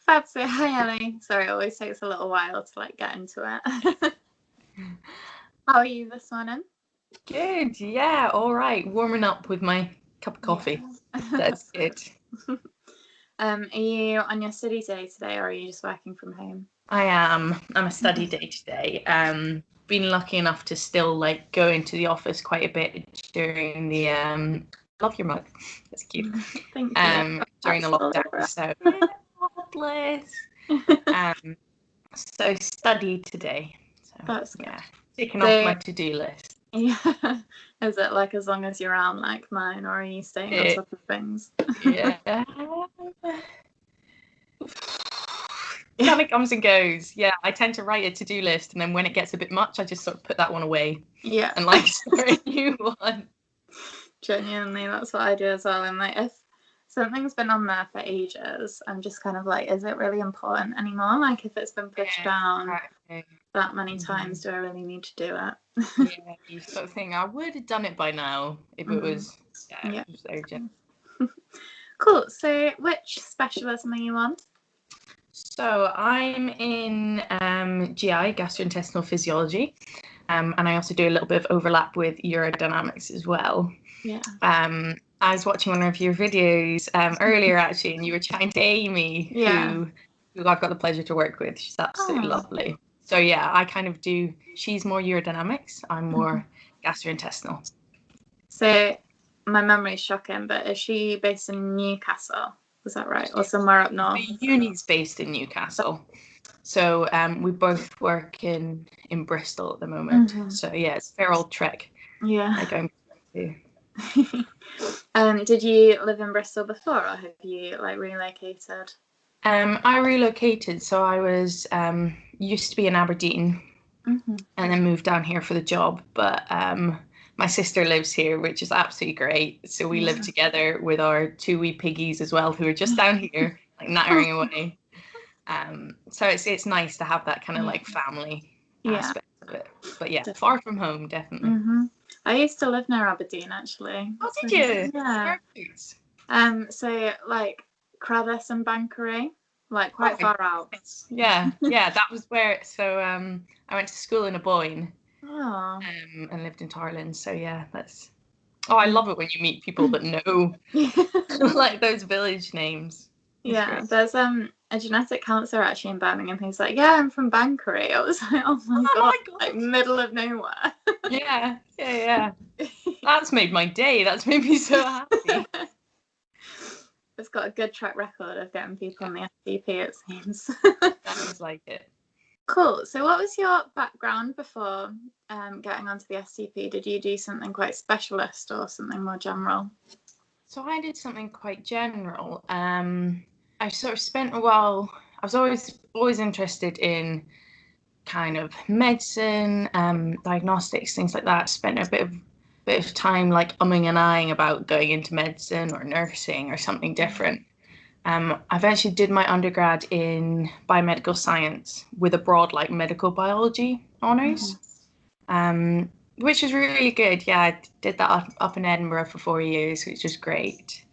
Fab. So hi Ellie. Sorry, it always takes a little while to like get into it. How are you this morning? Good, yeah, all right. Warming up with my cup of coffee. Yeah. That's good. Are you on your study day today, or are you just working from home? I am. I'm a study day today. Been lucky enough to still like go into the office quite a bit during the love your mug. That's cute. Thank you. During the lockdown. So bless. So study today. So That's good. yeah, ticking off my to-do list. Yeah. Is it like as long as you're around like mine, or are you staying on top of things? Yeah. Kind of comes and goes. Yeah, I tend to write a to-do list, and then when it gets a bit much, I just sort of put that one away. Yeah. And like start a new one. Genuinely, that's what I do as well. I'm like, if something's been on there for ages, I'm just kind of like, is it really important anymore? Like, if it's been pushed down that many times, do I really need to do it? Yeah, you sort of think I would have done it by now if it was, it was urgent. Cool. So, which specialism are you on? So I'm in GI, Gastrointestinal Physiology, and I also do a little bit of overlap with Urodynamics as well. Yeah. I was watching one of your videos earlier actually, and you were chatting to Amie, who I've got the pleasure to work with. She's absolutely lovely. So yeah, I kind of do. She's more urodynamics. I'm more gastrointestinal. So my memory is shocking, but is she based in Newcastle? Is that right, or somewhere up north? The uni's based in Newcastle. So we both work in Bristol at the moment. So yeah, it's a fair old trek. Yeah. Like I'm to. Did you live in Bristol before, or have you like relocated? I relocated, so I was used to be in Aberdeen, and then moved down here for the job. But my sister lives here, which is absolutely great. So we live together with our 2 wee piggies as well, who are just down here, like nattering away. So it's nice to have that kind of like family aspect of it. But yeah, far from home, definitely. I used to live near Aberdeen, actually. Oh, did you? Yeah. Perfect. So like Cravis and Bankery, like quite far out. Yeah, that was where. So I went to school in Aboyne. And lived in Tarlin. So yeah, that's. Oh, I love it when you meet people that know like those village names. Yeah, there's a genetic counsellor actually in Birmingham who's like, yeah, I'm from Bankery. I was like, oh my god, like middle of nowhere. Yeah. That's made my day. That's made me so happy. It's got a good track record of getting people on the STP, it seems. Sounds like it. Cool. So what was your background before getting onto the STP? Did you do something quite specialist or something more general? So I did something quite general. I sort of spent a while. I was always interested in kind of medicine, diagnostics, things like that. Spent a bit of time like umming and ahhing about going into medicine or nursing or something different. I eventually did my undergrad in biomedical science with a broad like medical biology honours, which was really good. Yeah, I did that up in Edinburgh for 4 years, which was great.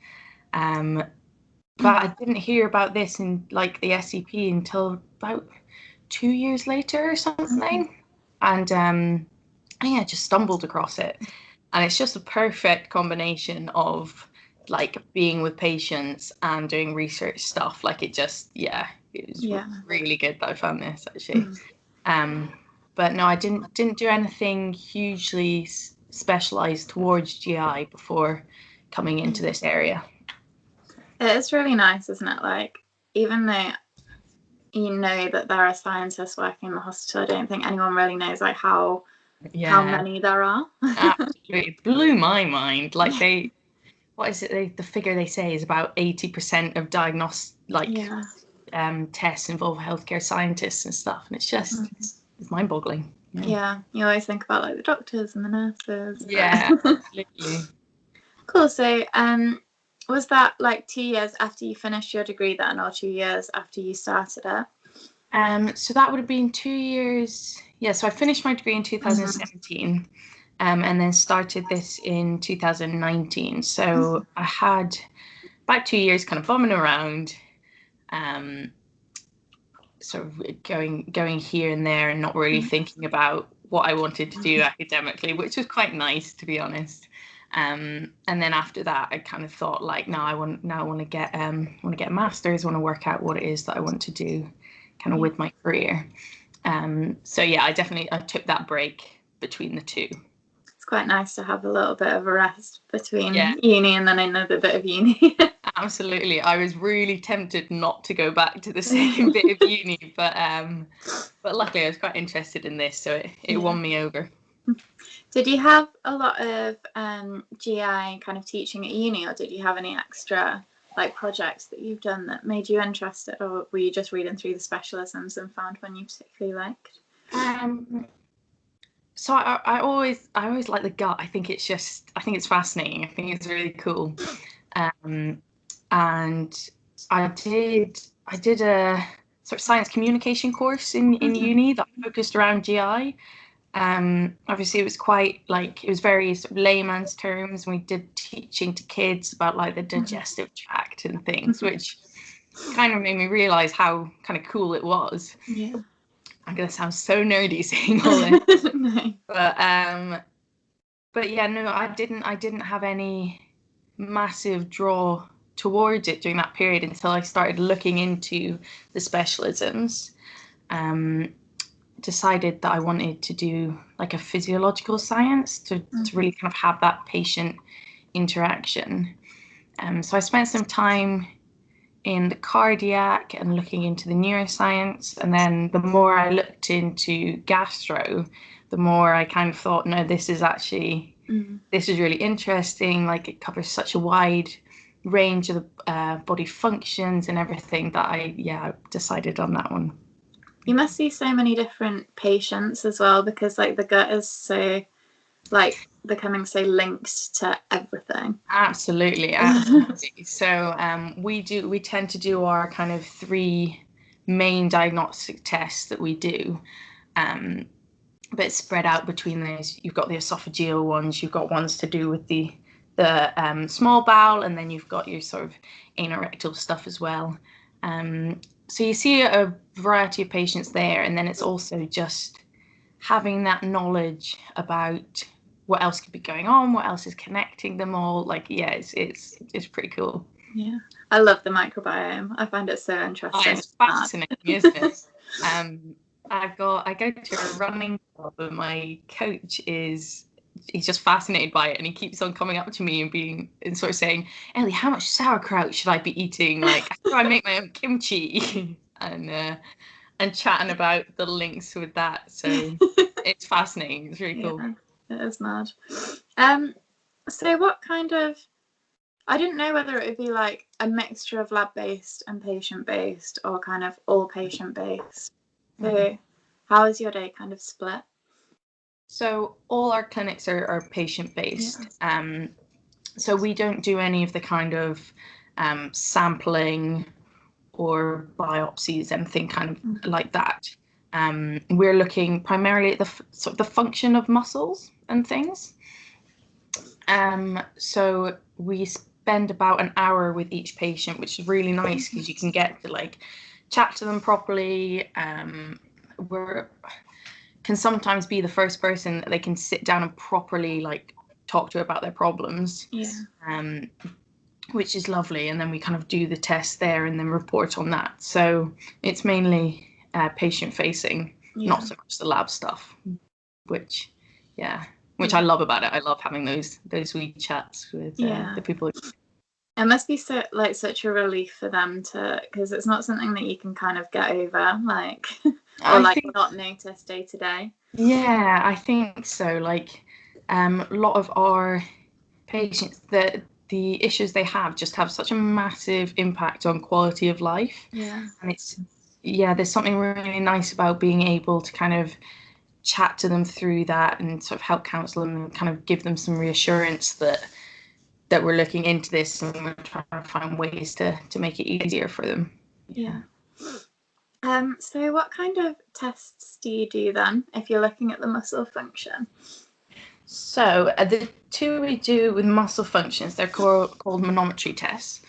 But I didn't hear about this in like the SCP until about 2 years later or something. And I just stumbled across it. And it's just a perfect combination of like being with patients and doing research stuff. Like it was really good that I found this actually. But no, I didn't do anything hugely specialized towards GI before coming into this area. It's really nice, isn't it? Like, even though you know that there are scientists working in the hospital, I don't think anyone really knows like how many there are. Absolutely. It blew my mind. Like the figure they say is about 80% of tests involve healthcare scientists and stuff, and it's just it's mind-boggling. Yeah, you always think about like the doctors and the nurses. Yeah, absolutely. Cool. So was that like 2 years after you finished your degree then, or 2 years after you started it? So that would have been 2 years. Yeah, so I finished my degree in 2017, and then started this in 2019. So I had about 2 years kind of bumming around, sort of going here and there and not really thinking about what I wanted to do academically, which was quite nice, to be honest. And then after that, I kind of thought, like, I want to get a master's. I want to work out what it is that I want to do, kind of with my career. So yeah, I took that break between the two. It's quite nice to have a little bit of a rest between uni and then another bit of uni. Absolutely. I was really tempted not to go back to the same bit of uni, but luckily I was quite interested in this, so it won me over. Did you have a lot of GI kind of teaching at uni, or did you have any extra like projects that you've done that made you interested, or were you just reading through the specialisms and found one you particularly liked? So I always like the gut. I think it's fascinating. I think it's really cool. And I did a sort of science communication course in uni that focused around GI. Obviously it was very sort of layman's terms. We did teaching to kids about like the digestive tract and things, which kind of made me realize how kind of cool it was. Yeah. I'm gonna sound so nerdy saying all this. No. But yeah, no, I didn't have any massive draw towards it during that period until I started looking into the specialisms. Decided that I wanted to do like a physiological science to really kind of have that patient interaction. So I spent some time in the cardiac and looking into the neuroscience, and then the more I looked into gastro, the more I kind of thought, no, this is really interesting. Like, it covers such a wide range of the body functions and everything that I decided on that one. You must see so many different patients as well, because like the gut is so like becoming so linked to everything. Absolutely. So we tend to do our kind of 3 main diagnostic tests that we do, but spread out between those. You've got the esophageal ones, you've got ones to do with the small bowel, and then you've got your sort of anorectal stuff as well. So you see a variety of patients there, and then it's also just having that knowledge about what else could be going on, what else is connecting them all. Like, yeah, it's pretty cool. Yeah, I love the microbiome. I find it so interesting. It's fascinating, isn't it? I go to a running club, and my coach he's just fascinated by it, and he keeps on coming up to me and sort of saying, Ellie, how much sauerkraut should I be eating? Like, how do I make my own kimchi? And chatting about the links with that. So it's fascinating. It's really cool. It is mad. So what kind of, I didn't know whether it would be like a mixture of lab-based and patient-based, or kind of all patient-based. So how is your day kind of split? So all our clinics are patient-based. So we don't do any of the kind of sampling or biopsies, anything kind of like that. We're looking primarily at the function of muscles and things. So we spend about an hour with each patient, which is really nice because you can get to like chat to them properly. Can sometimes be the first person that they can sit down and properly like talk to about their problems. Which is lovely. And then we kind of do the test there and then report on that. So it's mainly patient facing, not so much the lab stuff, which I love about it. I love having those wee chats with the people. It must be such a relief for them because it's not something that you can kind of get over, like, or not notice day to day. Yeah, I think so. Like, a lot of our patients, the issues they have just have such a massive impact on quality of life. Yeah. And there's something really nice about being able to kind of chat to them through that and sort of help counsel them and kind of give them some reassurance that we're looking into this and we're trying to find ways to make it easier for them. Yeah. So what kind of tests do you do then if you're looking at the muscle function? So the 2 we do with muscle functions, they're called monometry tests.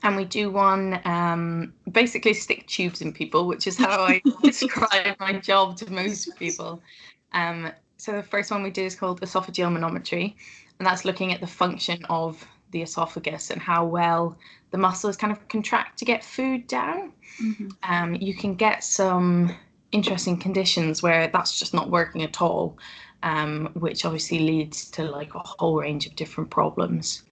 and we do one, basically stick tubes in people, which is how I describe my job to most people. So the first one we do is called esophageal monometry, and that's looking at the function of the esophagus and how well the muscles kind of contract to get food down. You can get some interesting conditions where that's just not working at all, which obviously leads to like a whole range of different problems.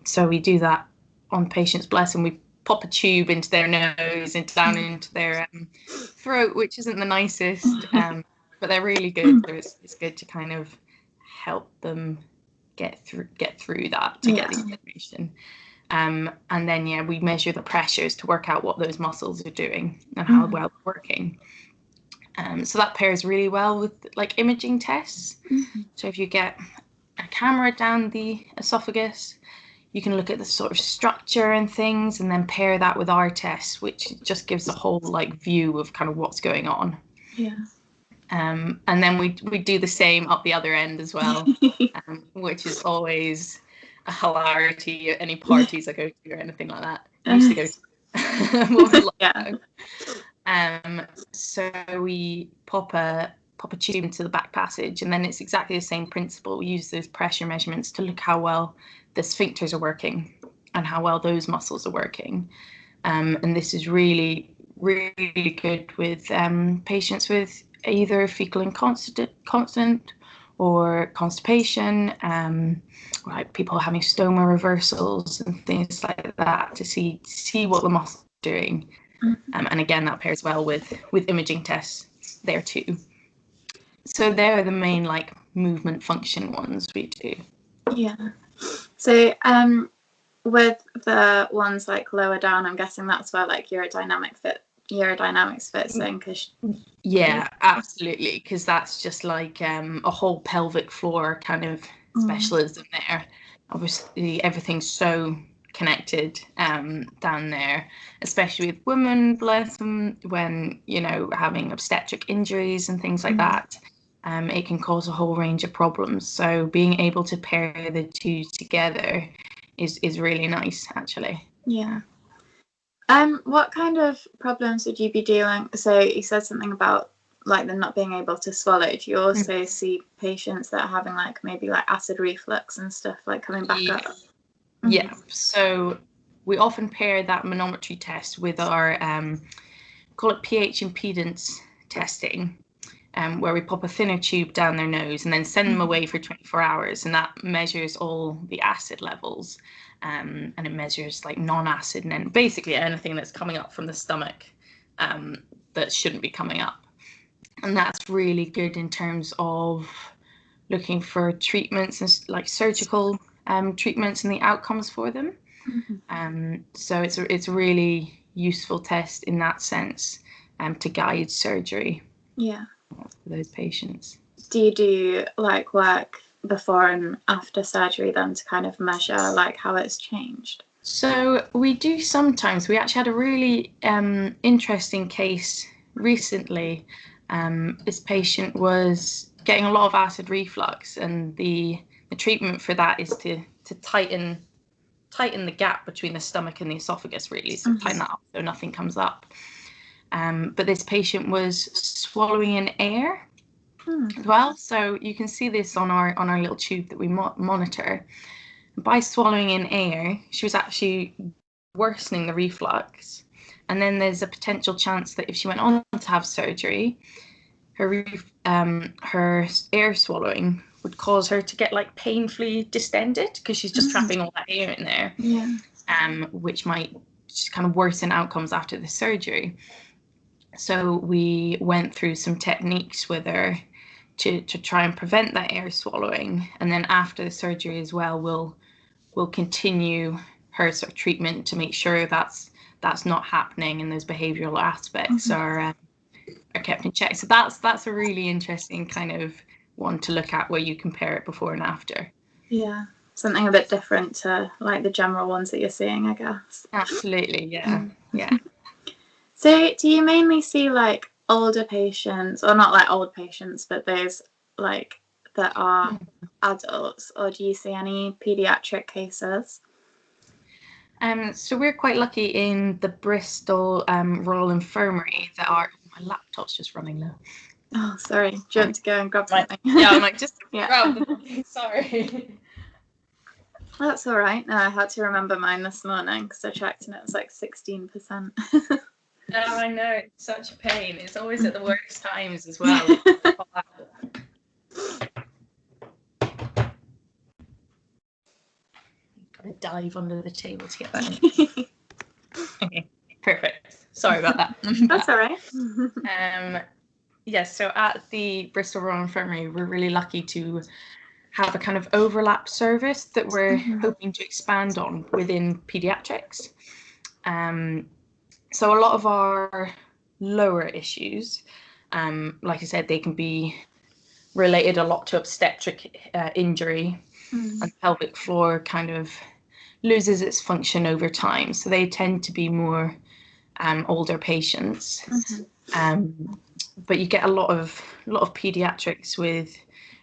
So we do that on patients, bless them. We pop a tube into their nose and down into their throat, which isn't the nicest, but they're really good. So it's good to kind of help them get through that to get the information. And then we measure the pressures to work out what those muscles are doing and how well they're working. So that pairs really well with like imaging tests. So if you get a camera down the esophagus, you can look at the sort of structure and things, and then pair that with our tests, which just gives a whole like view of kind of what's going on. And then we do the same up the other end as well, which is always a hilarity at any parties I go to or anything like that. I used to go to so we pop a tube into the back passage, and then it's exactly the same principle. We use those pressure measurements to look how well the sphincters are working and how well those muscles are working. And this is really, really good with patients with either fecal incontinence or constipation, like people having stoma reversals and things like that, to see what the muscles are doing. And again, that pairs well with imaging tests there too. So they're the main like movement function ones we do. So with the ones like lower down, I'm guessing that's where like urodynamics fits in. Absolutely, because that's just like a whole pelvic floor kind of specialism there. Obviously everything's so connected down there, especially with women, bless them, when having obstetric injuries and things like that. It can cause a whole range of problems. So being able to pair the two together is really nice, actually. What kind of problems would you be dealing? So you said something about like them not being able to swallow. Do you also see patients that are having like maybe like acid reflux and stuff like coming back up? So we often pair that monometry test with our call it pH impedance testing, where we pop a thinner tube down their nose and then send them away for 24 hours, and that measures all the acid levels, and it measures like non-acid and then basically anything that's coming up from the stomach that shouldn't be coming up. And that's really good in terms of looking for treatments and like surgical treatments and the outcomes for them. So it's a really useful test in that sense, to guide surgery for those patients. Do you do like work before and after surgery then to kind of measure like how it's changed? So we do sometimes. We actually had a really interesting case recently. This patient was getting a lot of acid reflux, and the treatment for that is to tighten the gap between the stomach and the esophagus, really. So tighten that up so nothing comes up. But this patient was swallowing in air as well. So you can see this on our little tube that we monitor. By swallowing in air, she was actually worsening the reflux. And then there's a potential chance that if she went on to have surgery, her air swallowing would cause her to get like painfully distended, because she's just trapping all that air in there, which might just kind of worsen outcomes after the surgery. So we went through some techniques with her to try and prevent that air swallowing, and then after the surgery as well, we'll continue her sort of treatment to make sure that's not happening and those behavioural aspects are kept in check. So that's a really interesting kind of one to look at, where you compare it before and after. Yeah, something a bit different to like the general ones that you're seeing, I guess. Absolutely, yeah. So do you mainly see like older patients, or not like old patients, but those like that are adults, or do you see any pediatric cases? So we're quite lucky in the Bristol Royal Infirmary that are. My laptop's just running low. Oh, sorry. Do you want to go and grab something? Yeah, I might just Yeah. grab the sorry. That's all right. No, I had to remember mine this morning because I checked and it was like 16%. Oh, I know, it's such a pain. It's always at the worst times as well. Gotta dive under the table to get that. Okay, perfect. Sorry about that. That's all right. Yes, so at the Bristol Royal Infirmary, we're really lucky to have a kind of overlap service that we're hoping to expand on within pediatrics. So a lot of our lower issues, like I said, they can be related a lot to obstetric injury, and pelvic floor kind of loses its function over time. So they tend to be more older patients. But you get a lot of pediatrics with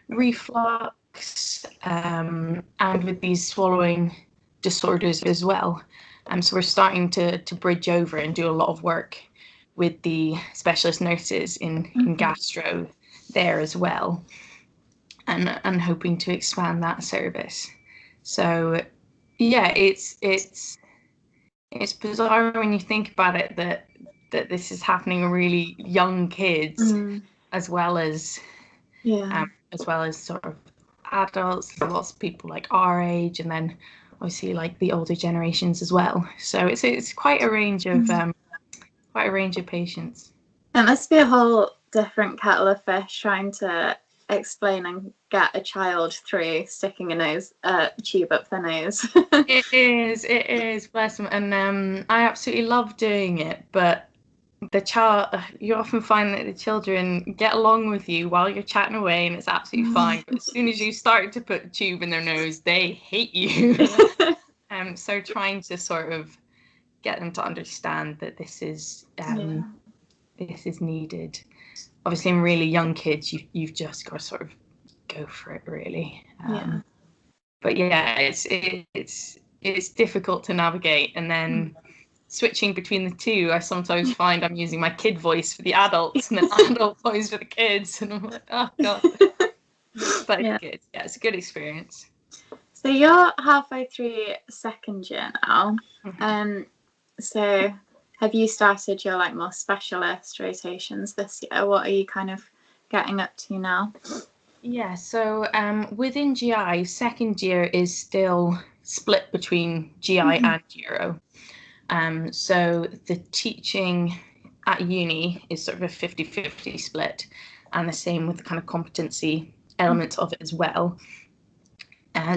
reflux and with these swallowing disorders as well. So we're starting to bridge over and do a lot of work with the specialist nurses in gastro there as well, and hoping to expand that service. So yeah, it's bizarre when you think about it that this is happening in really young kids as well as sort of adults, lots of people like our age, and then obviously like the older generations as well. So it's quite a range of patients. It must be a whole different kettle of fish trying to explain and get a child through sticking a tube up their nose. It is, bless them. And I absolutely love doing it, but you often find that the children get along with you while you're chatting away and it's absolutely fine. But as soon as you start to put a tube in their nose, they hate you. So trying to sort of get them to understand that this is needed. Obviously, in really young kids, you've just got to sort of go for it, really. But yeah, it's difficult to navigate, and then switching between the two, I sometimes find I'm using my kid voice for the adults and then adult voice for the kids, and I'm like, oh god. But it's good. Yeah, it's a good experience. So you're halfway through second year now. So have you started your like more specialist rotations this year? What are you kind of getting up to now? Yeah, so within GI, second year is still split between GI and Uro. So the teaching at uni is sort of a 50-50 split, and the same with the kind of competency elements of it as well.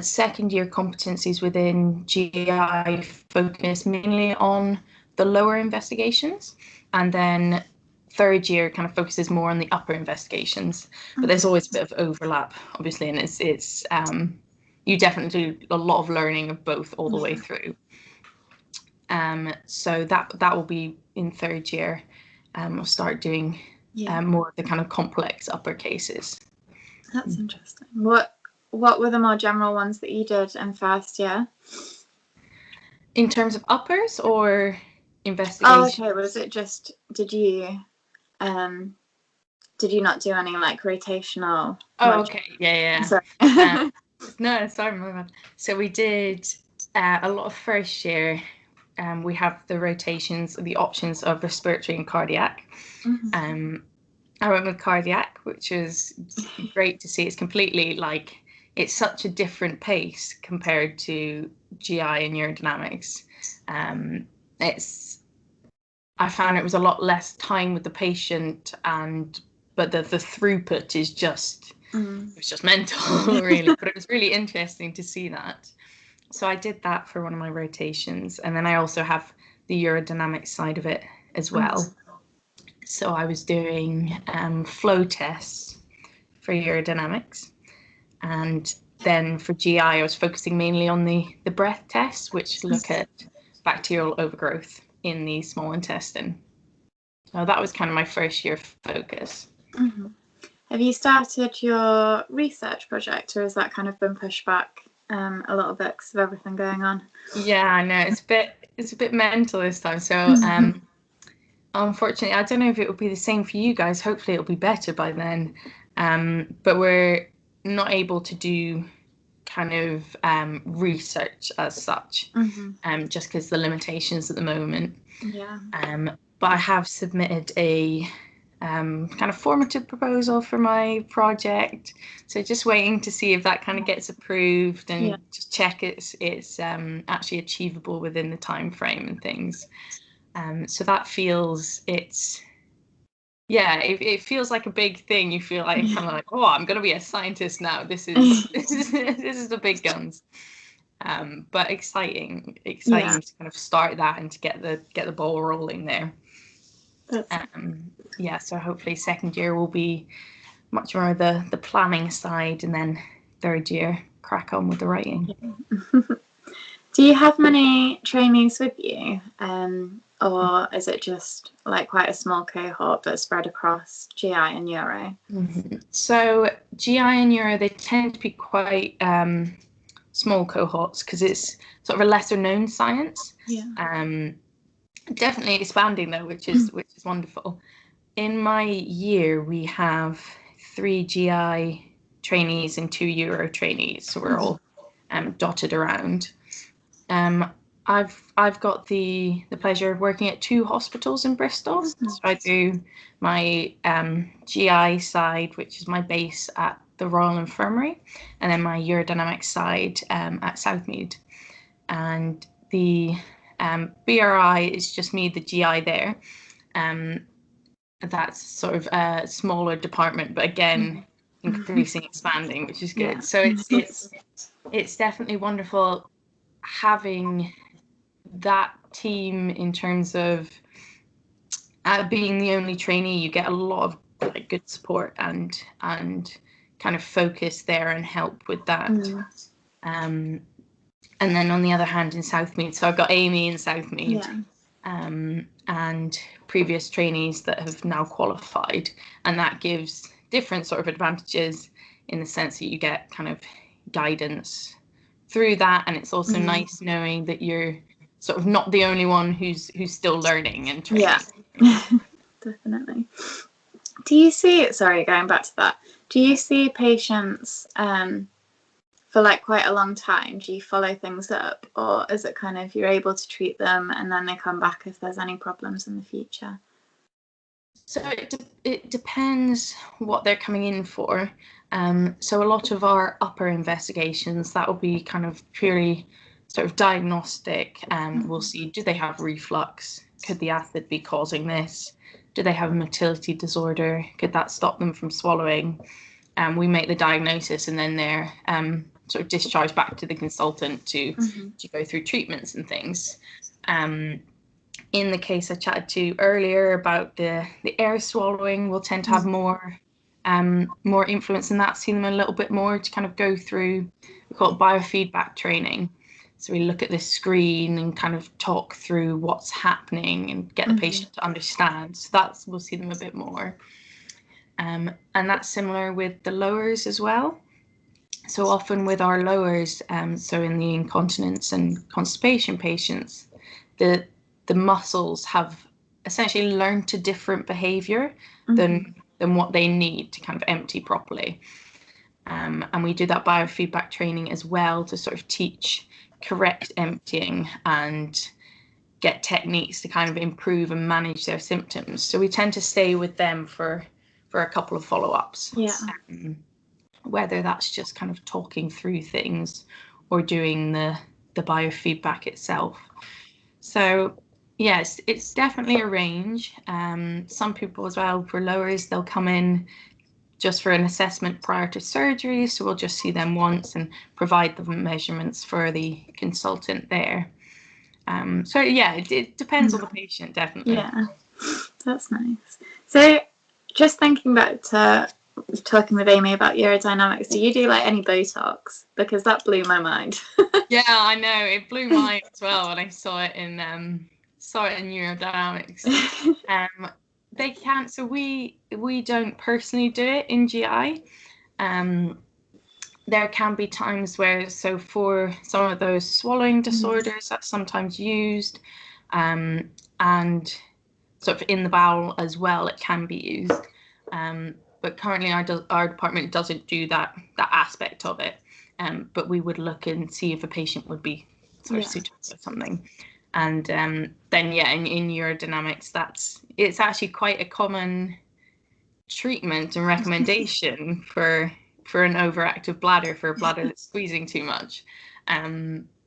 Second year competencies within GI focus mainly on the lower investigations, and then third year kind of focuses more on the upper investigations. But there's always a bit of overlap, obviously, and it's you definitely do a lot of learning of both all the way through. So that will be in third year. We'll start doing more of the kind of complex upper cases. That's interesting. What were the more general ones that you did in first year? In terms of uppers or investigations? Oh, okay. Was it just did you not do any like rotational? Oh, okay. Yeah. Sorry. No, sorry, my bad. So we did a lot of first year. We have the rotations, the options of respiratory and cardiac. I went with cardiac, which was great to see. It's completely like, it's such a different pace compared to GI and urodynamics. I found it was a lot less time with the patient, but the throughput is just, it was just mental, really. But it was really interesting to see that. So I did that for one of my rotations, and then I also have the urodynamics side of it as well. So I was doing flow tests for urodynamics, and then for GI I was focusing mainly on the breath tests, which look at bacterial overgrowth in the small intestine. So that was kind of my first year focus. Have you started your research project, or has that kind of been pushed back a little bit because of everything going on? Yeah, I know, it's it's a bit mental this time. So unfortunately, I don't know if it will be the same for you guys. Hopefully it'll be better by then. But we're not able to do kind of research as such, just because the limitations at the moment. Yeah. But I have submitted a kind of formative proposal for my project. So just waiting to see if that kind of gets approved and just check it's actually achievable within the time frame and things. So that feels it feels like a big thing. You feel like kind of like, oh, I'm going to be a scientist now. This is this is the big guns. But exciting to kind of start that and to get the ball rolling there. So hopefully second year will be much more the planning side, and then third year crack on with the writing. Do you have many trainees with you, or is it just like quite a small cohort but spread across GI and Neuro? So GI and Neuro, they tend to be quite small cohorts because it's sort of a lesser known science. Definitely expanding though, which is wonderful. In my year, we have 3 GI trainees and 2 Euro trainees, so we're all dotted around. I've got the pleasure of working at 2 hospitals in Bristol. So I do my GI side, which is my base at the Royal Infirmary, and then my Urodynamics side at Southmead. And the BRI is just me, the GI there. That's sort of a smaller department, but again, increasing, expanding, which is good. So it's definitely wonderful having that team in terms of being the only trainee. You get a lot of like good support and kind of focus there and help with that. And then on the other hand, in Southmead, so I've got Amie in Southmead, and previous trainees that have now qualified, and that gives different sort of advantages in the sense that you get kind of guidance through that, and it's also nice knowing that you're sort of not the only one who's still learning and training. Definitely. Do you see, sorry, going back to that, do you see patients for like quite a long time? Do you follow things up, or is it kind of you're able to treat them and then they come back if there's any problems in the future? So it depends what they're coming in for. So a lot of our upper investigations, that will be kind of purely sort of diagnostic. We'll see, do they have reflux? Could the acid be causing this? Do they have a motility disorder? Could that stop them from swallowing? We make the diagnosis, and then they're sort of discharged back to the consultant to go through treatments and things. In the case I chatted to earlier about the air swallowing, we'll tend to have more influence in that, see them a little bit more to kind of go through, we call it biofeedback training. So we look at the screen and kind of talk through what's happening and get the patient to understand. So that's, we'll see them a bit more. And that's similar with the lowers as well. So often with our lowers, so in the incontinence and constipation patients, the muscles have essentially learned a different behavior than what they need to kind of empty properly. And we do that biofeedback training as well to sort of teach correct emptying and get techniques to kind of improve and manage their symptoms. So we tend to stay with them for a couple of follow-ups. Whether that's just kind of talking through things or doing the biofeedback itself. So yes, it's definitely a range. Some people as well, for lowers, they'll come in just for an assessment prior to surgery. So we'll just see them once and provide the measurements for the consultant there. So yeah, it depends on the patient, definitely. Yeah, that's nice. So just thinking back to talking with Amie about urodynamics, do you do like any Botox? Because that blew my mind. Yeah, I know, it blew mine as well when I saw it in urodynamics. They can't, so we don't personally do it in GI, there can be times where, so for some of those swallowing disorders, that's sometimes used, and sort of in the bowel as well, it can be used. But currently our department doesn't do that aspect of it. But we would look and see if a patient would be sort of suitable for something. And then, yeah, in urodynamics, it's actually quite a common treatment and recommendation for an overactive bladder, for a bladder that's squeezing too much,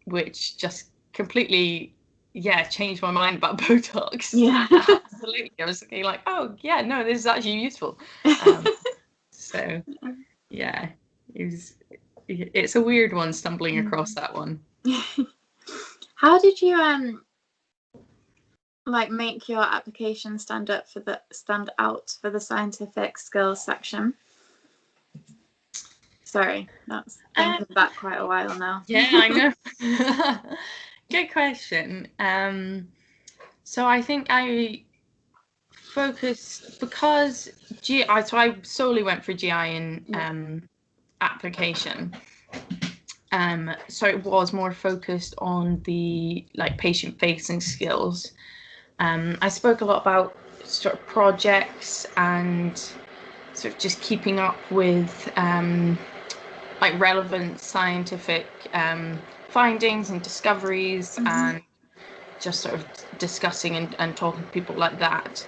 which just completely, changed my mind about Botox. Yeah. Absolutely. I was thinking like, oh yeah, no, this is actually useful. So yeah, it's a weird one, stumbling across that one. How did you like make your application stand out for the scientific skills section? Sorry, that's thinking back quite a while now. Yeah, I know. Good question. So I think I focused, because GI, so I solely went for GI in application. So it was more focused on the like patient-facing skills. I spoke a lot about sort of projects and sort of just keeping up with like relevant scientific findings and discoveries, and just sort of discussing and talking to people like that.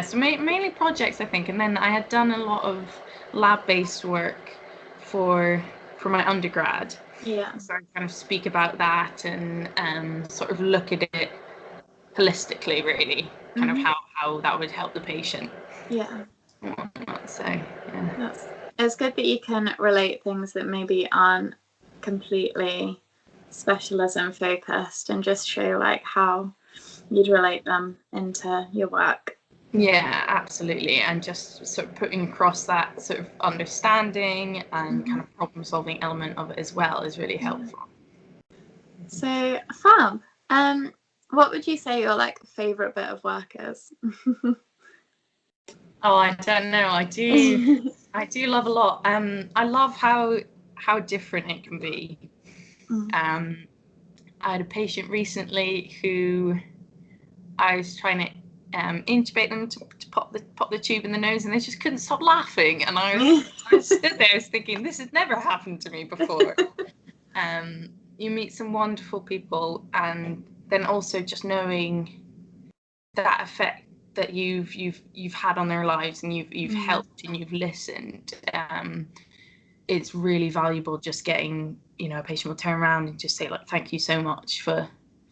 So mainly projects, I think, and then I had done a lot of lab-based work for my undergrad. Yeah. So I kind of speak about that and sort of look at it holistically, really, kind of how that would help the patient. Yeah. So yeah. It's good that you can relate things that maybe aren't completely specialism focused, and just show like how you'd relate them into your work. Yeah, absolutely. And just sort of putting across that sort of understanding and kind of problem solving element of it as well is really helpful. So fab. What would you say your like favorite bit of work is? Oh, I don't know. I do love a lot. I love how different it can be. I had a patient recently who I was trying to intubate them to pop the tube in the nose, and they just couldn't stop laughing. And I stood there, I was thinking, this has never happened to me before. You meet some wonderful people, and then also just knowing that effect that you've had on their lives, and you've helped and you've listened. It's really valuable. Just getting, a patient will turn around and just say like, thank you so much for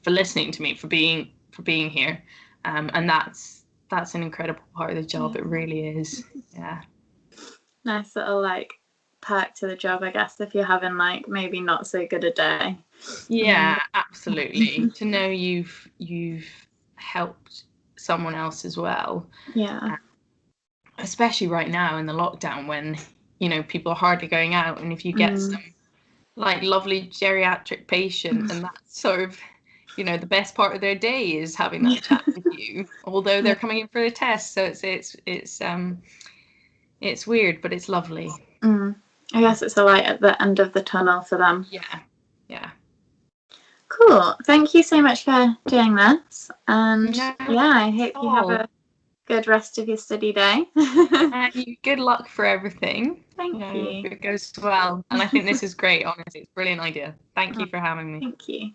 listening to me, for being here. And that's an incredible part of the job. It really is. Yeah. Nice little like perk to the job, I guess, if you're having like maybe not so good a day. Yeah, absolutely. To know you've helped someone else as well. Yeah. Especially right now in the lockdown, when people are hardly going out, and if you get some like lovely geriatric patient, and that's sort of the best part of their day is having that chat with you, although they're coming in for a test, so it's weird, but it's lovely. I guess it's a light at the end of the tunnel for them. Yeah. Cool. Thank you so much for doing this, and I hope you have a good rest of your study day. Good luck for everything. Thank you. If it goes well, and I think this is great. Honestly, it's a brilliant idea. Thank you for having me. Thank you.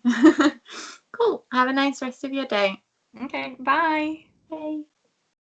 Cool. Have a nice rest of your day. Okay. Bye. Bye.